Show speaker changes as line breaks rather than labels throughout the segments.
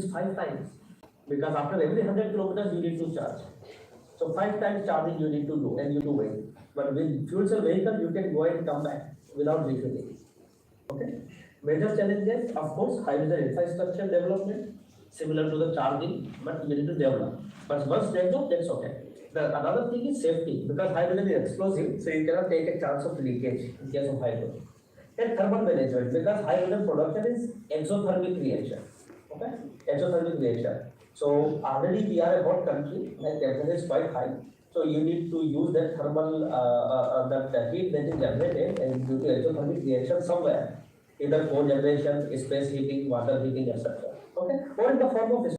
is 5 times. Because after every 100 kilometers you need to charge. So 5 times charging you need to do and you do wait. But with fuel cell vehicle you can go and come back without refilling. Okay. Major challenges, of course, hydrogen infrastructure development, similar to the charging, but you need to develop. But once developed, that's okay. Another thing is safety, because hydrogen is explosive, so you cannot take a chance of leakage in case of hydrogen. And thermal management, because hydrogen production is exothermic reaction. Okay, exothermic reaction. So already we are a hot country, and temperature is quite high. So you need to use that thermal that heat that is generated and due to exothermic reaction somewhere, either cogeneration, space heating, water heating, etc. Okay, or in the form of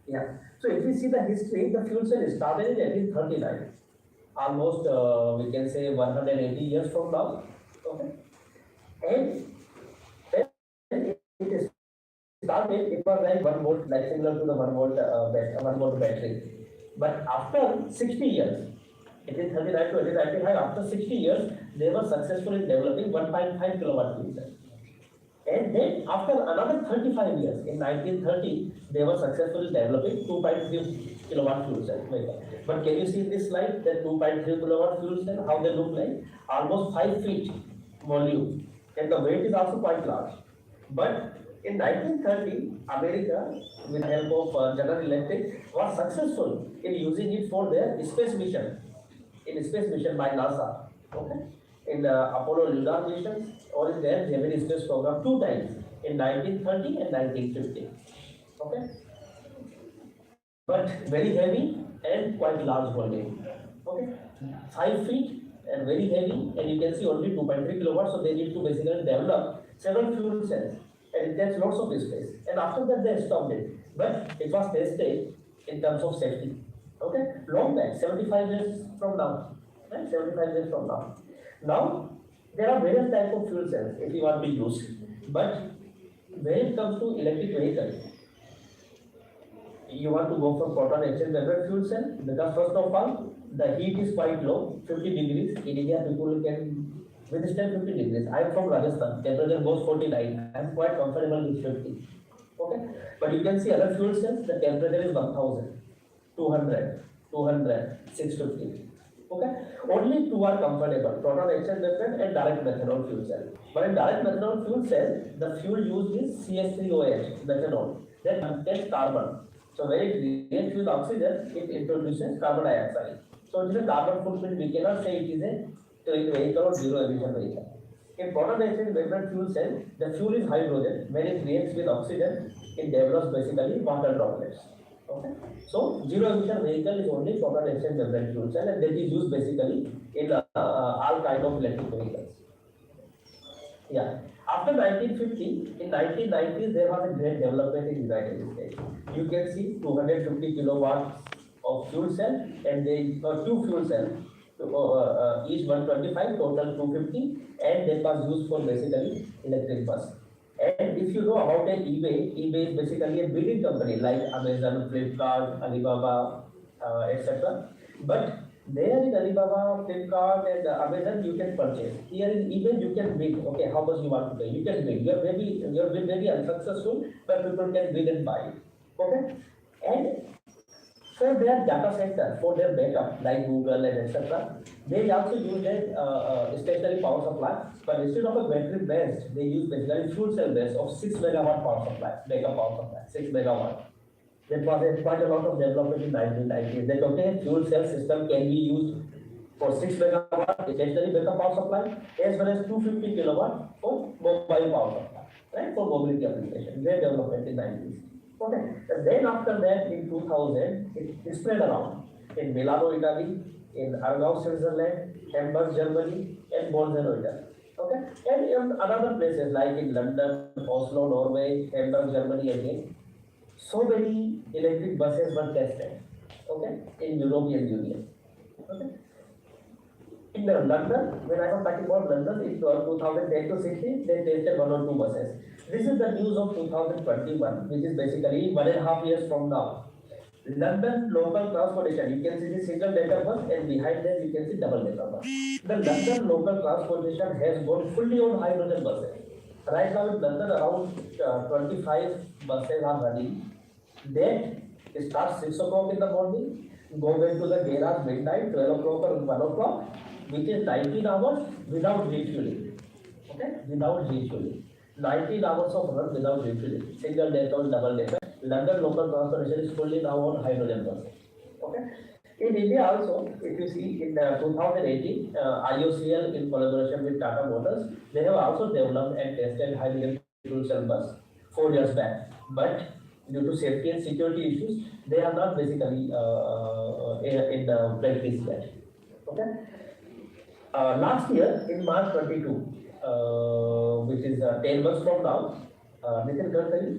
yeah. So if we see the history, the fuel cell started in 1839, almost we can say 180 years from now. Okay, and then it started. It was like 1 volt, like similar to the 1 volt battery. But after 60 years, 1839 to 1895, after 60 years, they were successful in developing 1.5 kilowatt fuel cell. And then after another 35 years, in 1930, they were successful in developing 2.3 kilowatt fuel cell. But can you see this slide, the 2.3 kilowatt fuel cell, how they look like? Almost 5 feet volume, and the weight is also quite large. But in 1930, America, with the help of General Electric, was successful in using it for their space mission, by NASA. Okay, in the Apollo lunar missions or in their Gemini space program 2 times in 1930 and 1950. Okay, but very heavy and quite large volume. Okay, 5 feet and very heavy, and you can see only 2.3 kilowatts. So they need to basically develop several fuel cells, and it takes lots of space. And after that they stopped it, but it was tested in terms of safety. Okay, long back, 75 years from now, right? 75 years from now. Now there are various types of fuel cells if you want to use, but when it comes to electric vehicles, you want to go for proton exchange membrane fuel cell, because first of all, the heat is quite low, 50 degrees. In India, people can withstand 50 degrees. I am from Rajasthan, temperature goes 49. I am quite comfortable with 50. Okay, but you can see other fuel cells, the temperature is 1000, 200, 200, 650. Okay, only two are comfortable: proton exchange membrane and direct methanol fuel cell. But in direct methanol fuel cell, the fuel used is CH3OH, methanol, that contains carbon. So when it reacts with oxygen, it introduces carbon dioxide. So it is a carbon footprint. We cannot say it is a clean vehicle or zero emission vehicle. In proton exchange membrane fuel cell, the fuel is hydrogen. When it reacts with oxygen, it develops basically water droplets. Okay. So zero emission vehicle is only proton exchange membrane fuel cell, and that is used basically in all kind of electric vehicles. Yeah. After 1950, in 1990s, there was a great development in United States. You can see 250 kilowatts of fuel cell, and they two fuel cells, each 125, total 250, and that was used for basically electric bus. And if you know about an eBay is basically a bidding company like Amazon, Flipkart, Alibaba, etc. But there in Alibaba, Flipkart, and Amazon, you can purchase. Here in eBay, you can bid. Okay, how much you want to pay? You can bid. Your bid may be unsuccessful, but people can bid and buy. Okay, and for their data center, for their backup, like Google and etc., they also use a stationary power supply, but instead of a battery based, they use basically fuel cell based of 6 megawatt power supply, backup power supply, 6 megawatt. That was quite a lot of development in 1990s. That okay, fuel cell system can be used for 6 megawatt stationary backup power supply, as well as 250 kilowatt for mobile power supply, right, for mobility application. Great development in 90s. Okay, and then after that in 2000, it spread around in Milano, Italy, in Aargau, Switzerland, Hamburg, Germany, and Bolzano, Italy. Okay, and in other places like in London, Oslo, Norway, Hamburg, Germany again. So many electric buses were tested. Okay, in European Union. Okay. In London, when I was talking about London, in 2010 to 16, they tested 1 or 2 buses. This is the news of 2021, which is basically 1.5 years from now. London local transportation, you can see the single decker bus, and behind that you can see double decker bus. The London local transportation has gone fully on hydrogen buses. Right now in London, around 25 buses are running. Then it starts 6 o'clock in the morning, go back to the garage midnight, 12 o'clock or 1 o'clock, which is 19 hours without refueling. Okay, without refueling. 19 hours of run without refueling. Single deck or double deck. London local transportation is fully now on hydrogen buses. Okay. In India also, if you see in 2018, IOCL in collaboration with Tata Motors, they have also developed and tested hydrogen fuel cell bus 4 years back. But due to safety and security issues, they are not basically in the practice yet. Okay. Last year in March 22, which is 10 months from now, Nitin Gadkari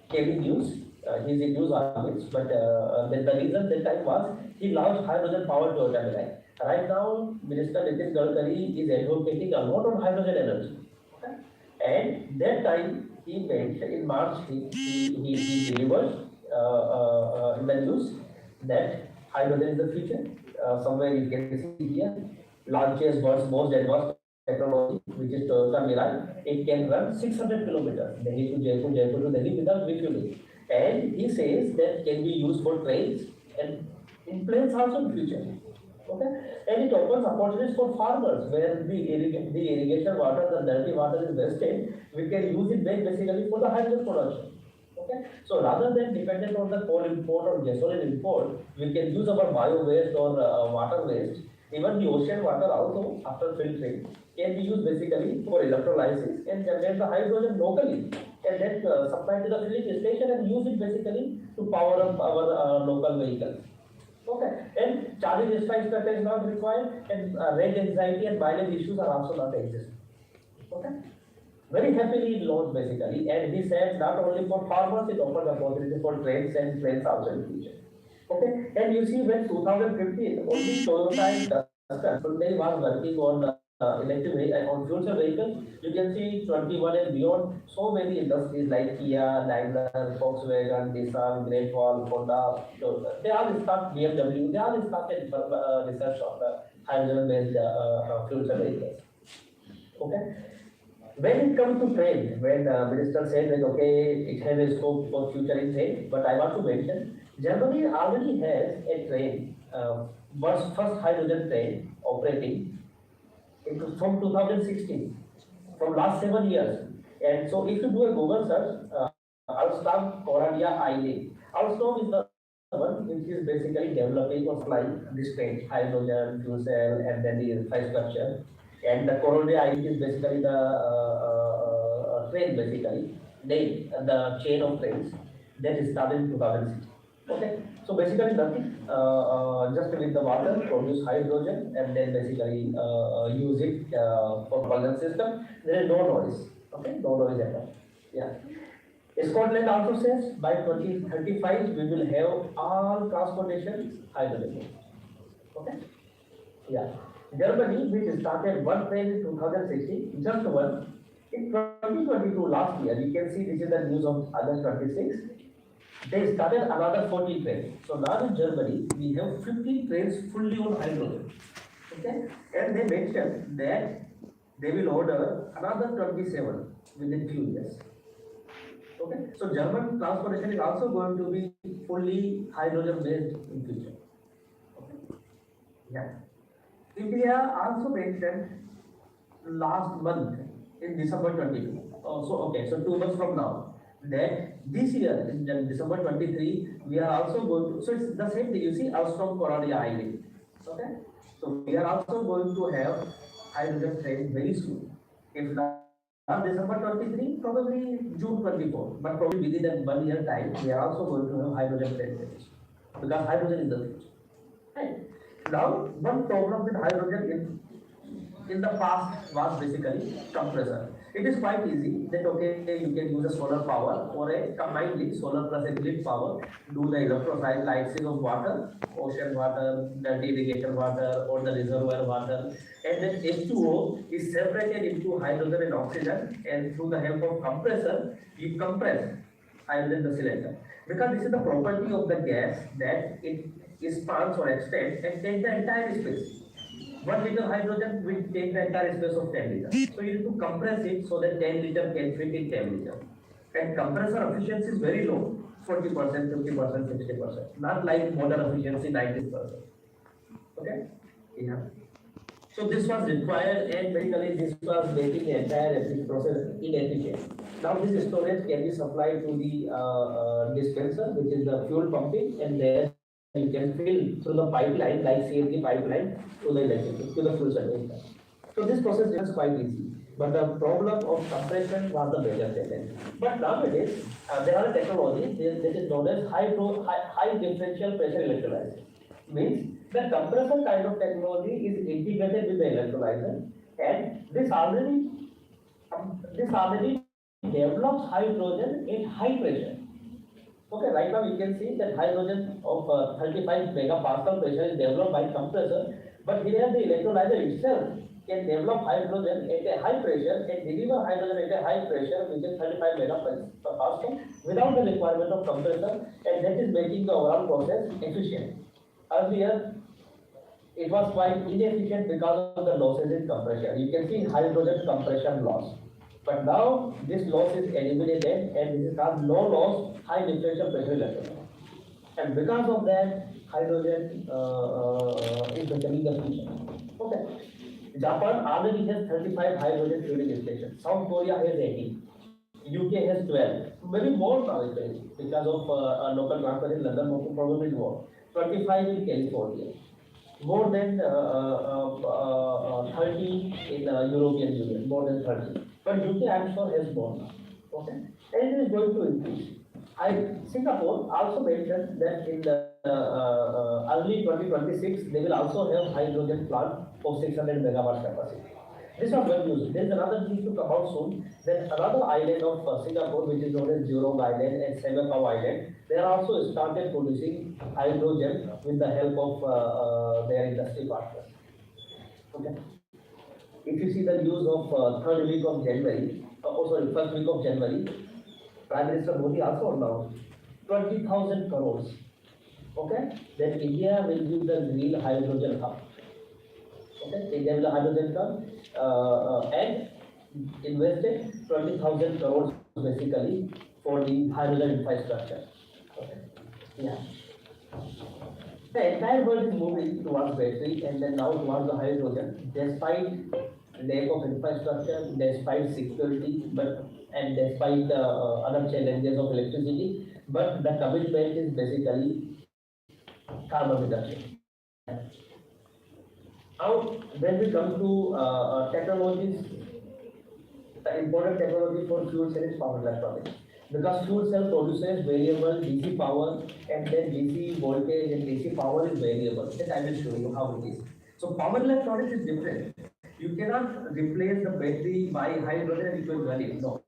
came in news. He's in news always, but the reason that time was he launched hydrogen powered Toyota Mirai. Right now, Minister Nitin Gadkari is advocating a lot on hydrogen energy. Okay? And that time he mentioned in March he delivered in the news that hydrogen is the future. Somewhere you can see here, launches world's most advanced technology, which is Toyota Mirai. It can run 600 kilometers, Delhi to Jaipur, Jaipur to Delhi without refueling. And he says that can be used for trains and in planes also in future. Okay, and it opens opportunities for farmers where the irrigation water, the dirty water is wasted. We can use it back basically for the hydrogen production. Okay, so rather than dependent on the coal import or gasoline import, we can use our bio waste or water waste. Even the ocean water also after filtering can be used basically for electrolysis and generate the hydrogen locally and then supply to the filling station and use it basically to power up our local vehicles. Okay, and charging infrastructure is not required and range anxiety and mileage issues are also not existing. Okay, very happily launched basically, and he said not only for farmers, it offers opportunity for trains and planes also in future. Okay, and you see when 2015 only Toyota and Tucson, Hyundai was working on electric on fuel cell vehicles. You can see 21 and beyond, so many industries like Kia, Daimler, Volkswagen, Nissan, Great Wall, Honda, they all start BMW, they all started research on the hydrogen-based fuel cell vehicles. Okay. When it comes to train, when the minister said that okay, it has a scope for future in train, but I want to mention Germany already has a train, first hydrogen train operating from 2016, from last 7 years. And so if you do a Google search, Alstom Coradia Island, Alstom is the one which is basically developing or supplying this train, hydrogen, fuel cell, and then the infrastructure. And the Coradia Island is basically the train, basically, the chain of trains that started in 2006. Okay, so basically nothing, just with the water, produce hydrogen, and then basically use it for propulsion system. There is no noise. Okay, no noise at all. Yeah. Scotland also says by 2035 we will have all transportation hydrogen. Okay. Yeah. Germany, which started one train in 2016, just one. In 2022, last year, you can see this is the news of August 26. They started another 40 trains. So now in Germany, we have 50 trains fully on hydrogen. Okay? And they mentioned that they will order another 27 within few years. Okay? So German transportation is also going to be fully hydrogen based in future. Okay? Yeah. India also mentioned last month in December 22. So 2 months from now, that this year in December 23, we are also going to. So it's the same thing. You see, Alstom Coradia Island. Okay, so we are also going to have hydrogen train very soon. If not December 23, probably June 24, but probably within that 1 year time, we are also going to have hydrogen train very soon because hydrogen is the future. Right. Now, one problem with hydrogen in the past was basically compressor. It is quite easy that okay, you can use a solar power or a combinedly solar plus a grid power, do the electrolysis of water, ocean water, dirty irrigation water, or the reservoir water, and then H2O is separated into hydrogen and oxygen, and through the help of compressor, you compress hydrogen in the cylinder. Because this is the property of the gas that it expands or extends and takes the entire space. 1 liter hydrogen will take the entire space of 10 liters. So you need to compress it so that 10 liter can fit in 10 liter. And compressor efficiency is very low, 40%, 50%, 60%. Not like motor efficiency 90%. Okay? Yeah. So this was required, and basically this was making the entire process inefficient. Now this storage can be supplied to the dispenser, which is the fuel pumping, and there you can fill through the pipeline, like CNG pipeline, to the electricity, to the fuel supply. So this process is quite easy. But the problem of compression was the major challenge. But nowadays, there are technologies that is known as high differential pressure electrolyzer. Means the compressor kind of technology is integrated with the electrolyzer, and this already develops hydrogen in high pressure. Okay, right now you can see that hydrogen of 35 megapascal pressure is developed by compressor, but here the electrolyzer itself can develop hydrogen at a high pressure and deliver hydrogen at a high pressure, which is 35 megapascal, without the requirement of compressor, and that is making the overall process efficient. Earlier, it was quite inefficient because of the losses in compression. You can see hydrogen compression loss. But now this loss is eliminated, and this is called low loss high differential pressure electrolyzer. And because of that, hydrogen is becoming the future. Okay. Japan already has 35 hydrogen fueling stations. South Korea has 18. UK has 12. Maybe more now because of local transfer in London, probably more. 25 in California. More than 30 in European Union, more than 30. But UK, I'm sure, has more now. Okay? And it is going to increase. Singapore also mentioned that in the early 2026, they will also have hydrogen plant of 600 megawatt capacity. This was good news. There is another thing to come out soon. That another island of Singapore, which is known as Jurong Island and Senakaku Island, they are also started producing hydrogen with the help of their industry partners. Okay. If you see the news of third week of January, first week of January, Prime Minister Modi also announced 20,000 crores. Okay, that India will give the green hydrogen hub. Okay, India will hydrogen hub and invested 20,000 crores basically for the hydrogen infrastructure. Okay, yeah. The entire world is moving towards battery and then now towards the hydrogen, despite lack of infrastructure, despite security, and despite other challenges of electricity. But the commitment is basically carbon reduction. Now, when we come to technologies, the important technology for fuel cell is power electronics. Because fuel cell produces variable DC power, and then DC voltage and DC power is variable. That I will show you how it is. So power electronics is different. You cannot replace the battery by hydrogen and it will run it. No.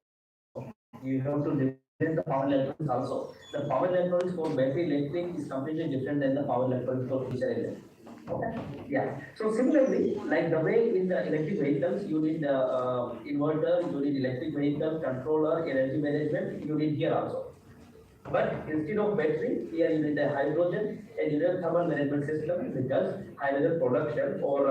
You have to replace the power electronics also. The power electronics for battery electric is completely different than the power electronics for fuel cell electric. Okay. Yeah. So similarly, like the way in the electric vehicles, you need inverter, you need electric vehicle controller, energy management. You need here also. But instead of battery, here you need a hydrogen and you need thermal management system, because hydrogen production or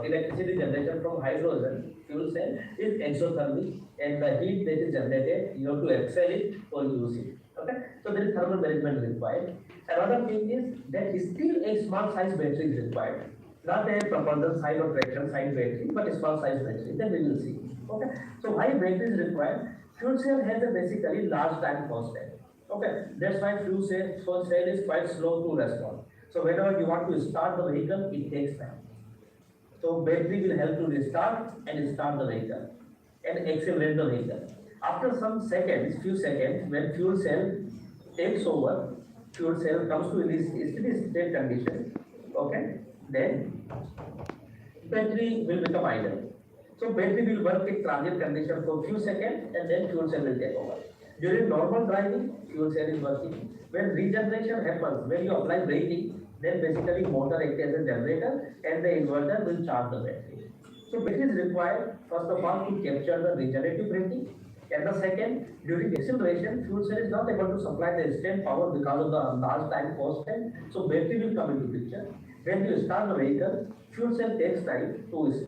electricity generation from hydrogen fuel cell is exothermic, and the heat that is generated, you have to exhale it or use it. Okay, so there is thermal management required. Another thing is that still a small size battery is required, not a propulsion side or traction side battery, but a small size battery. Then we will see. Okay, so why battery is required? Fuel cell has a basically large time constant. Okay, that's why fuel cell is quite slow to respond. So whenever you want to start the vehicle, it takes time. So battery will help to restart and start the vehicle and accelerate the vehicle. After some seconds, few seconds, when fuel cell takes over, fuel cell comes to this steady state condition. Okay, then battery will become idle. So battery will work in transient condition for few seconds and then fuel cell will take over. During normal driving, fuel cell is working. When regeneration happens, when you apply braking, then basically motor acts as a generator and the inverter will charge the battery. So battery is required first of all to capture the regenerative braking, and the second, during acceleration, fuel cell is not able to supply the instant power because of the large time constant. So battery will come into picture. When you start the vehicle, fuel cell takes time to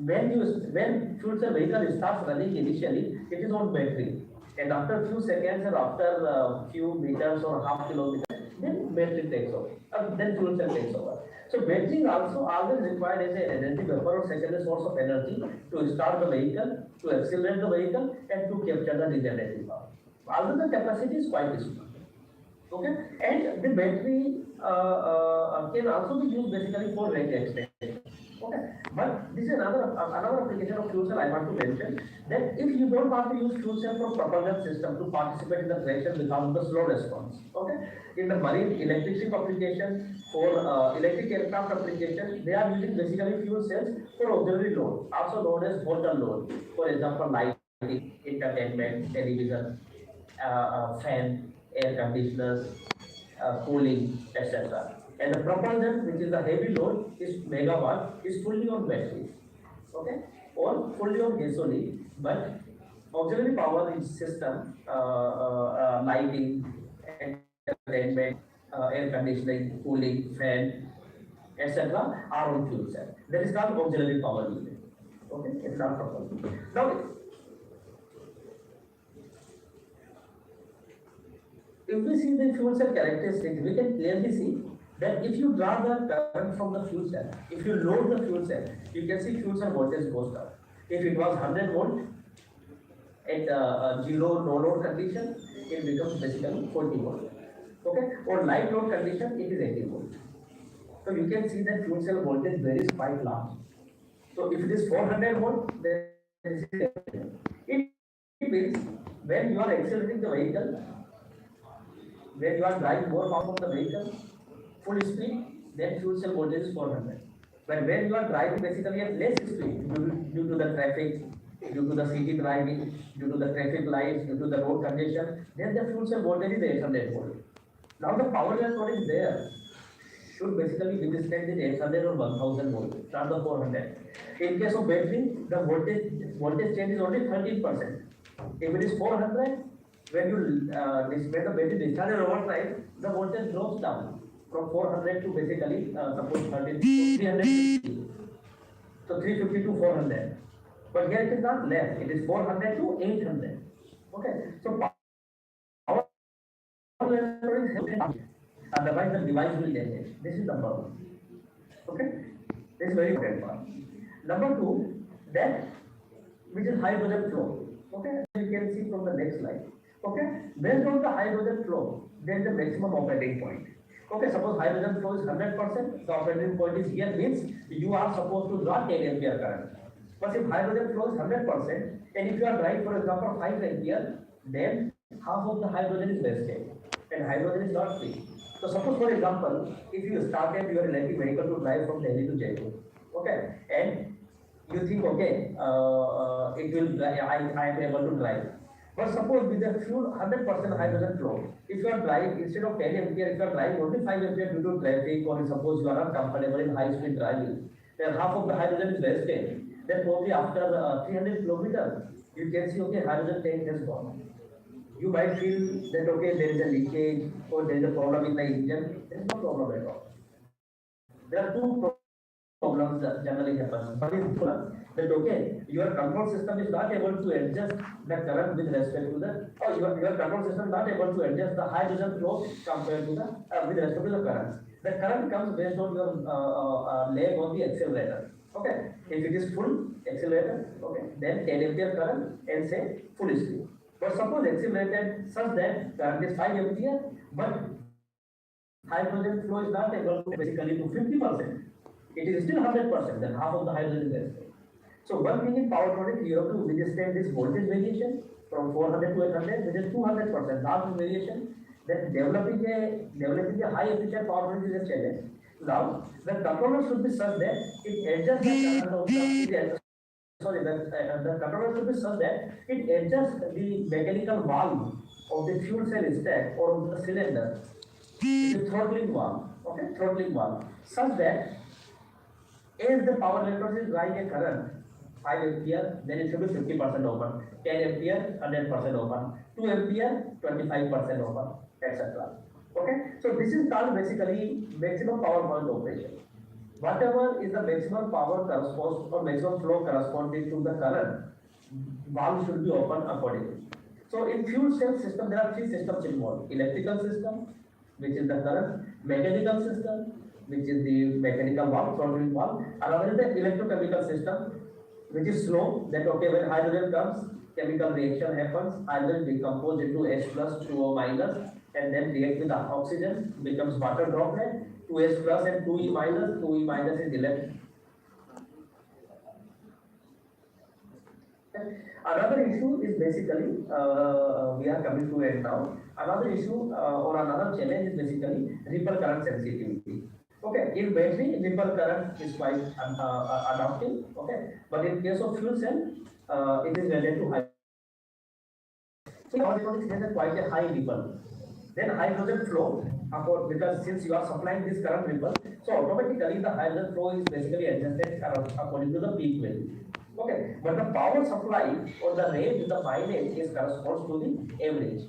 when fuel cell vehicle starts running initially, it is on battery, and after few seconds or after few meters or half kilometer, then battery takes over, then fuel cell takes over. So battery also always required as an energy buffer or secondary source of energy to start the vehicle, to accelerate the vehicle, and to capture the regenerative power. Although the capacity is quite small. Okay, and the battery can also be used basically for range extension. Okay, but this is another application of fuel cell I want to mention, that if you don't want to use fuel cell for propulsion system to participate in the traction because of the slow response. Okay, in the marine electric ship application, for electric aircraft application, they are using basically fuel cells for auxiliary load, also known as hotel load. For example, lighting, entertainment, television, fan, air conditioners, cooling, etc. And the propulsion, which is the heavy load, is megawatt, is fully on batteries, okay, or fully on gasoline. But auxiliary power is system, lighting, entertainment, air conditioning, cooling, fan, etc. are on fuel cell. That is called auxiliary power unit. Okay, it's not propulsion. Now, if we see the fuel cell characteristics, we can clearly see that if you draw the current from the fuel cell, if you load the fuel cell, you can see fuel cell voltage goes down. If it was 100 volt at zero no load condition, it becomes basically 40 volt. Okay, or light load condition, it is 80 volt. So you can see that fuel cell voltage varies quite large. So if it is 400 volt, then it means when you are accelerating the vehicle, when you are driving more power from the vehicle, full speed, then fuel cell voltage is 400. But when you are driving basically at less speed, due to the traffic, due to the city driving, due to the traffic lights, due to the road condition, then the fuel cell voltage is 800 volt. Now the power electronics there should basically withstand the 800 or 1000 volt, not the 400. In case of battery, the voltage change is only 13%. If it is 400, when you when the battery discharges overtime, the voltage drops down from 400 to basically suppose 13 to 350. So 350 to 400. But here it is not less, it is 400 to 800. Okay, so power electronics, otherwise the device will damage. This is number one. Okay, this is very important part. Number two, that which is hydrogen flow. Okay, you can see from the next slide. Okay, based on the hydrogen flow, there is the maximum operating point. Okay, suppose hydrogen flow is 100%, the operating point is here, means you are supposed to draw 10 ampere current. But if hydrogen flow is 100%, and if you are drawing, for example, 5 ampere, then half of the hydrogen is wasted, and hydrogen is not free. So suppose, for example, if you started your electric vehicle to drive from Delhi to Jaipur, okay, and you think, okay, it will, I am able to drive. But suppose with the fuel 100% hydrogen flow, if you are driving instead of 10 ampere, if you are driving only 5 ampere due to traffic, or suppose you are not comfortable in high speed driving, then half of the hydrogen is wasted. Then probably after 300 kilometers, you can see, okay, hydrogen tank has gone. You might feel that, okay, there is a leakage or there is a problem in the engine. There is no problem at all. There are two problems that generally happen. One is that, okay, your control system is not able to adjust the current with respect to the, or your control system is not able to adjust the hydrogen flow compared to the with respect to the current. The current comes based on your leg on the accelerator. Okay, if it is full accelerator, okay, then 10 ampere current and say full speed. But suppose accelerated such that current is 5 ampere, but hydrogen flow is not able to basically to 50%. It is still 100%, then half of the hydrogen is wasted. So one thing in power product, you have to withstand this voltage variation from 400 to 800, which is 200%, large variation. Then developing a high efficient power product is a challenge. Now, the controller should be such that it adjusts the current of the controller should be such that it adjusts the mechanical valve of the fuel cell stack or of the cylinder. It is throttling valve, okay, throttling valve, such that as the power electrode is drawing a current 5 ampere, then it should be 50% open, 10 ampere 100% open, 2 ampere 25% open, etc. Okay, so this is called basically maximum power point operation. Whatever is the maximum power corresponds or maximum flow corresponding to the current, valve should be opened accordingly. So in fuel cell system, there are three systems involved: electrical system, which is the current; mechanical system, which is the mechanical valve, throttling valve; another is the electrochemical system, which is slow. That okay, when hydrogen comes, chemical reaction happens. Hydrogen decompose into H plus 2O minus, and then react with the oxygen, becomes water droplet. 2H plus and 2E minus. 2E minus is electric. Another issue is basically, we are coming to it now. Another issue or another challenge is basically ripple current sensitivity. Okay, in battery, ripple current is quite adaptive. Okay, but in case of fuel cell, it is related to high. So electronics has a quite a high ripple. Then hydrogen flow, because since you are supplying this current ripple, so automatically the hydrogen flow is basically adjusted according to the peak value. Okay, but the power supply or the range, the mileage is corresponds to the average.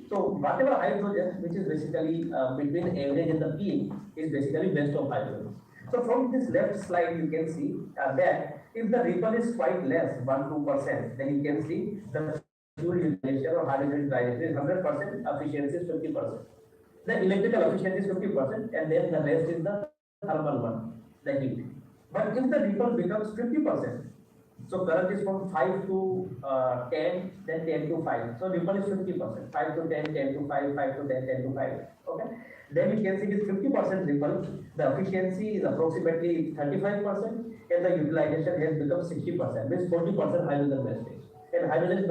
So whatever hydrogen, which is basically between average and the peak, is basically best of hydrogen. So from this left slide, you can see that if the ripple is quite less, 1-2%, then you can see the fuel utilization or hydrogen utilization is 100%, efficiency is 50%. The electrical efficiency is 50%, and then the rest is the thermal one, the heat. But if the ripple becomes 50%, so current is from 5 to 10, then 10 to 5. So ripple is 50%, 5 to 10, 10 to 5, 5 to 10, 10 to 5. Okay. Then you can see with 50% ripple, the efficiency is approximately 35%, and the utilization has become 60%, means 40% hydrogen wastage. And hydrogen is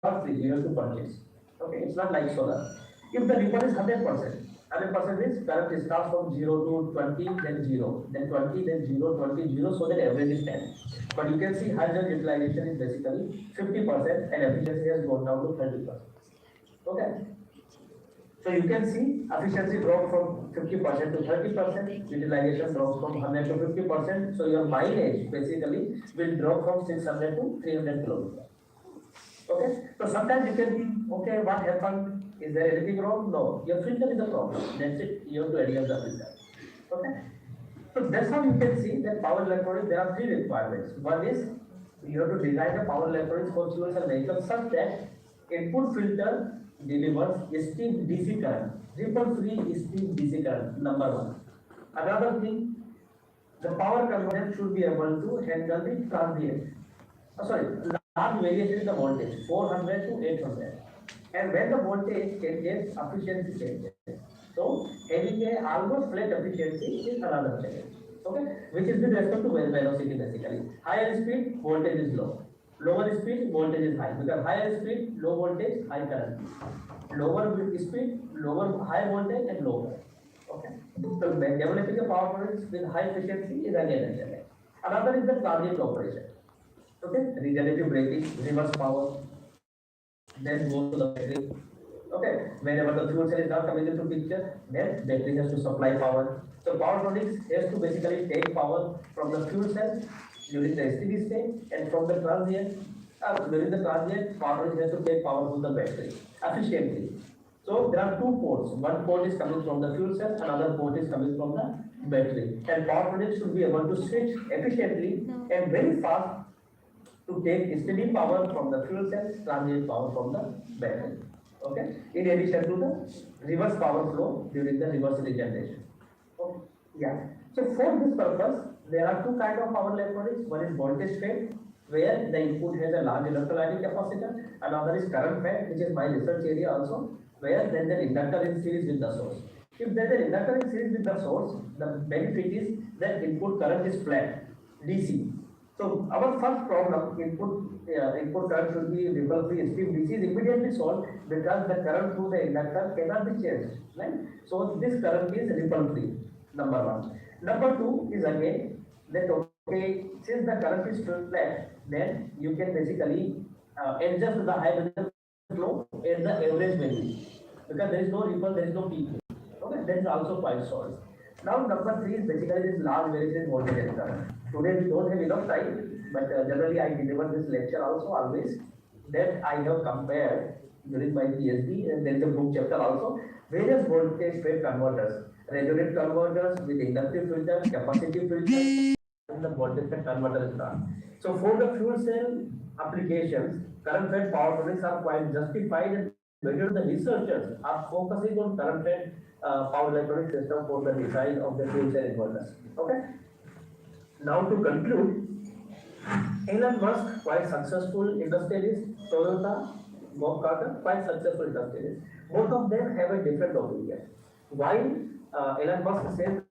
not free, you have to purchase. Okay, it's not like solar. If the ripple is 100%, 100% means current starts from 0 to 20, then 0, then 20, then 0, 20, 0, so that average is 10. But you can see hydrogen utilization is basically 50% and efficiency has gone down to 30%. Okay. So you can see efficiency dropped from 50% to 30%, utilization drops from 100 to 50%. So your mileage basically will drop from 600 to 300 kilometers. Okay, so sometimes you can think, okay, what happened? Is there anything wrong? No, your filter is the problem. That's it. You have to adjust the filter. Okay, so that's how you can see that power electronics, there are three requirements. One is you have to design the power electronics for fuel cell vehicles such that input filter delivers steep DC current, ripple free steep DC current. Number one. Another thing, the power converter should be able to handle the transient. Large variation in the voltage, 400 to 800. And when the voltage changes, efficiency changes. So having a almost flat efficiency is another challenge. Okay, which is with respect to velocity basically. Higher speed, voltage is low. Lower speed, voltage is high. Because higher speed, low voltage, high current. Lower speed, lower high voltage and low current. Okay. So developing a power products with high efficiency is again a challenge. Another is the transient operation. Okay, regenerative braking, reverse power, then goes to the battery. Okay, whenever the fuel cell is not coming into picture, then battery has to supply power. So power products has to basically take power from the fuel cell during the steady state, and from the transient, during the transient, power products has to take power from the battery efficiently. So there are two ports. One port is coming from the fuel cell, another port is coming from the battery. And power products should be able to switch efficiently and very fast to take steady power from the fuel cell, transient power from the battery. Okay. In addition to the reverse power flow during the reverse regeneration. Okay. Yeah. So for this purpose, there are two kinds of power electronics. One is voltage fed, where the input has a large electrolytic capacitor. Another is current fed, which is my research area also, where then the inductor in series with the source. If there is an inductor in series with the source, the benefit is that input current is flat, DC. So our first problem, input current should be ripple free steep DC, is immediately solved because the current through the inductor cannot be changed, right? So this current is ripple free. Number one. Number two is again that okay, since the current is flat, then you can basically adjust the hydrogen flow at the average value because there is no ripple, there is no peak. Okay, that is also quite solved. Now number three is basically this large variation in voltage and current. Today we don't have enough time, but generally I deliver this lecture also always. that I have compared during my PhD, and there is a book chapter also, various voltage state converters, resonant converters with inductive filter, capacitive filter, and the voltage state converter is done. So for the fuel cell applications, current fed power products are quite justified, and many of the researchers are focusing on current fed power electronic system for the design of the fuel cell inverters. Okay. Now to conclude, Elon Musk, quite successful industrialist, Toyota, Bob Carter, quite successful industrialist. Both of them have a different opinion. While Elon Musk says